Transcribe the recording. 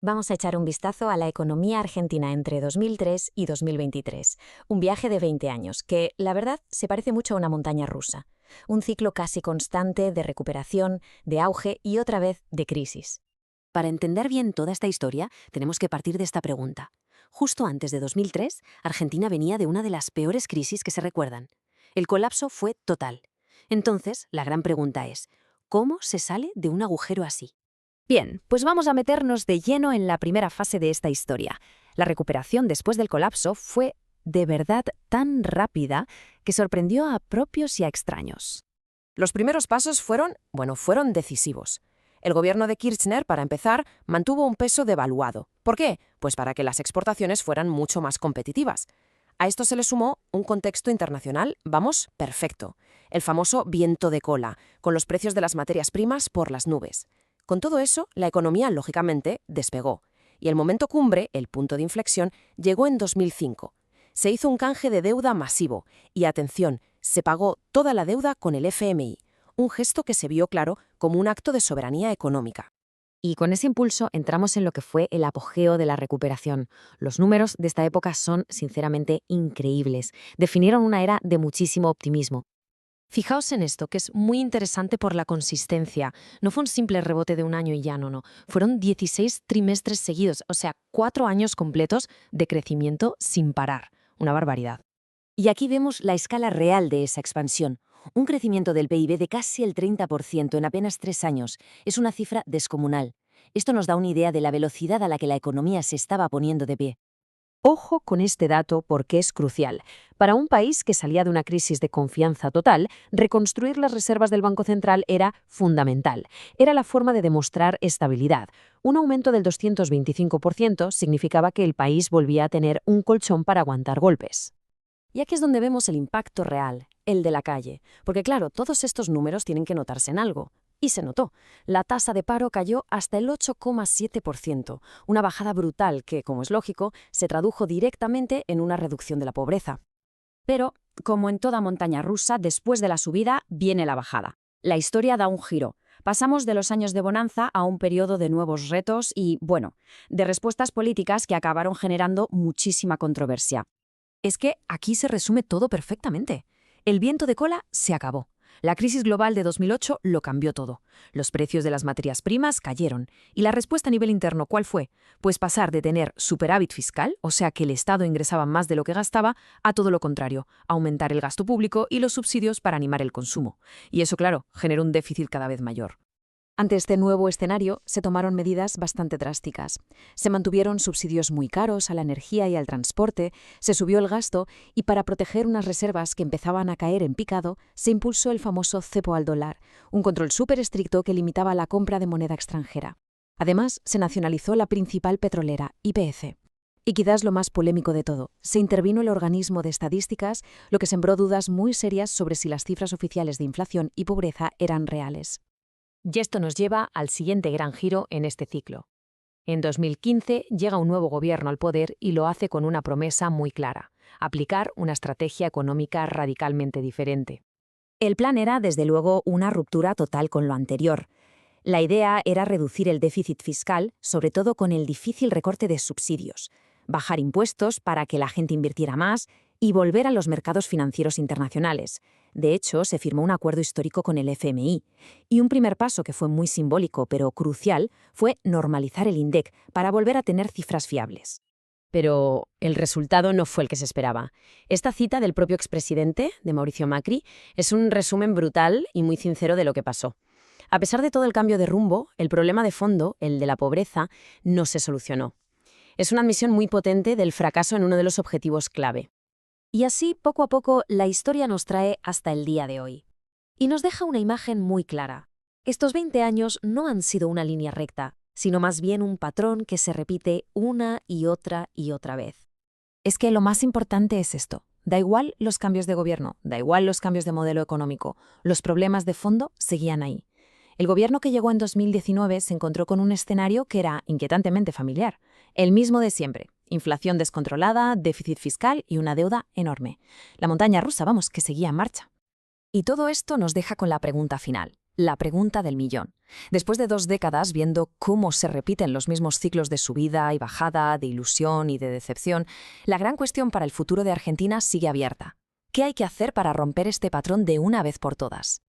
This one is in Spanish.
Vamos a echar un vistazo a la economía argentina entre 2003 y 2023. Un viaje de 20 años que, la verdad, se parece mucho a una montaña rusa. Un ciclo casi constante de recuperación, de auge y otra vez de crisis. Para entender bien toda esta historia, tenemos que partir de esta pregunta. Justo antes de 2003, Argentina venía de una de las peores crisis que se recuerdan. El colapso fue total. Entonces, la gran pregunta es, ¿cómo se sale de un agujero así? Bien, pues vamos a meternos de lleno en la primera fase de esta historia. La recuperación después del colapso fue de verdad tan rápida que sorprendió a propios y a extraños. Los primeros pasos fueron decisivos. El gobierno de Kirchner, para empezar, mantuvo un peso devaluado. ¿Por qué? Pues para que las exportaciones fueran mucho más competitivas. A esto se le sumó un contexto internacional, perfecto. El famoso viento de cola, con los precios de las materias primas por las nubes. Con todo eso, la economía, lógicamente, despegó. Y el momento cumbre, el punto de inflexión, llegó en 2005. Se hizo un canje de deuda masivo y, atención, se pagó toda la deuda con el FMI, un gesto que se vio claro como un acto de soberanía económica. Y con ese impulso entramos en lo que fue el apogeo de la recuperación. Los números de esta época son, sinceramente, increíbles. Definieron una era de muchísimo optimismo. Fijaos en esto, que es muy interesante por la consistencia. No fue un simple rebote de un año y ya, no. Fueron 16 trimestres seguidos, o sea, 4 años completos de crecimiento sin parar. Una barbaridad. Y aquí vemos la escala real de esa expansión. Un crecimiento del PIB de casi el 30% en apenas 3 años. Es una cifra descomunal. Esto nos da una idea de la velocidad a la que la economía se estaba poniendo de pie. Ojo con este dato porque es crucial. Para un país que salía de una crisis de confianza total, reconstruir las reservas del Banco Central era fundamental. Era la forma de demostrar estabilidad. Un aumento del 225% significaba que el país volvía a tener un colchón para aguantar golpes. Y aquí es donde vemos el impacto real, el de la calle. Porque claro, todos estos números tienen que notarse en algo. Y se notó. La tasa de paro cayó hasta el 8,7%, una bajada brutal que, como es lógico, se tradujo directamente en una reducción de la pobreza. Pero, como en toda montaña rusa, después de la subida viene la bajada. La historia da un giro. Pasamos de los años de bonanza a un periodo de nuevos retos y, de respuestas políticas que acabaron generando muchísima controversia. Es que aquí se resume todo perfectamente. El viento de cola se acabó. La crisis global de 2008 lo cambió todo. Los precios de las materias primas cayeron. ¿Y la respuesta a nivel interno cuál fue? Pues pasar de tener superávit fiscal, o sea que el Estado ingresaba más de lo que gastaba, a todo lo contrario, aumentar el gasto público y los subsidios para animar el consumo. Y eso, claro, generó un déficit cada vez mayor. Ante este nuevo escenario, se tomaron medidas bastante drásticas. Se mantuvieron subsidios muy caros a la energía y al transporte, se subió el gasto y para proteger unas reservas que empezaban a caer en picado, se impulsó el famoso cepo al dólar, un control súper estricto que limitaba la compra de moneda extranjera. Además, se nacionalizó la principal petrolera, YPF. Y quizás lo más polémico de todo, se intervino el organismo de estadísticas, lo que sembró dudas muy serias sobre si las cifras oficiales de inflación y pobreza eran reales. Y esto nos lleva al siguiente gran giro en este ciclo. En 2015 llega un nuevo gobierno al poder y lo hace con una promesa muy clara: aplicar una estrategia económica radicalmente diferente. El plan era, desde luego, una ruptura total con lo anterior. La idea era reducir el déficit fiscal, sobre todo con el difícil recorte de subsidios, bajar impuestos para que la gente invirtiera más y volver a los mercados financieros internacionales. De hecho, se firmó un acuerdo histórico con el FMI. Y un primer paso que fue muy simbólico, pero crucial, fue normalizar el INDEC para volver a tener cifras fiables. Pero el resultado no fue el que se esperaba. Esta cita del propio expresidente, de Mauricio Macri, es un resumen brutal y muy sincero de lo que pasó. A pesar de todo el cambio de rumbo, el problema de fondo, el de la pobreza, no se solucionó. Es una admisión muy potente del fracaso en uno de los objetivos clave. Y así, poco a poco, la historia nos trae hasta el día de hoy. Y nos deja una imagen muy clara. Estos 20 años no han sido una línea recta, sino más bien un patrón que se repite una y otra vez. Es que lo más importante es esto. Da igual los cambios de gobierno, da igual los cambios de modelo económico, los problemas de fondo seguían ahí. El gobierno que llegó en 2019 se encontró con un escenario que era inquietantemente familiar, el mismo de siempre. Inflación descontrolada, déficit fiscal y una deuda enorme. La montaña rusa, que seguía en marcha. Y todo esto nos deja con la pregunta final. la pregunta del millón. Después de 2 décadas viendo cómo se repiten los mismos ciclos de subida y bajada, de ilusión y de decepción, la gran cuestión para el futuro de Argentina sigue abierta. ¿Qué hay que hacer para romper este patrón de una vez por todas?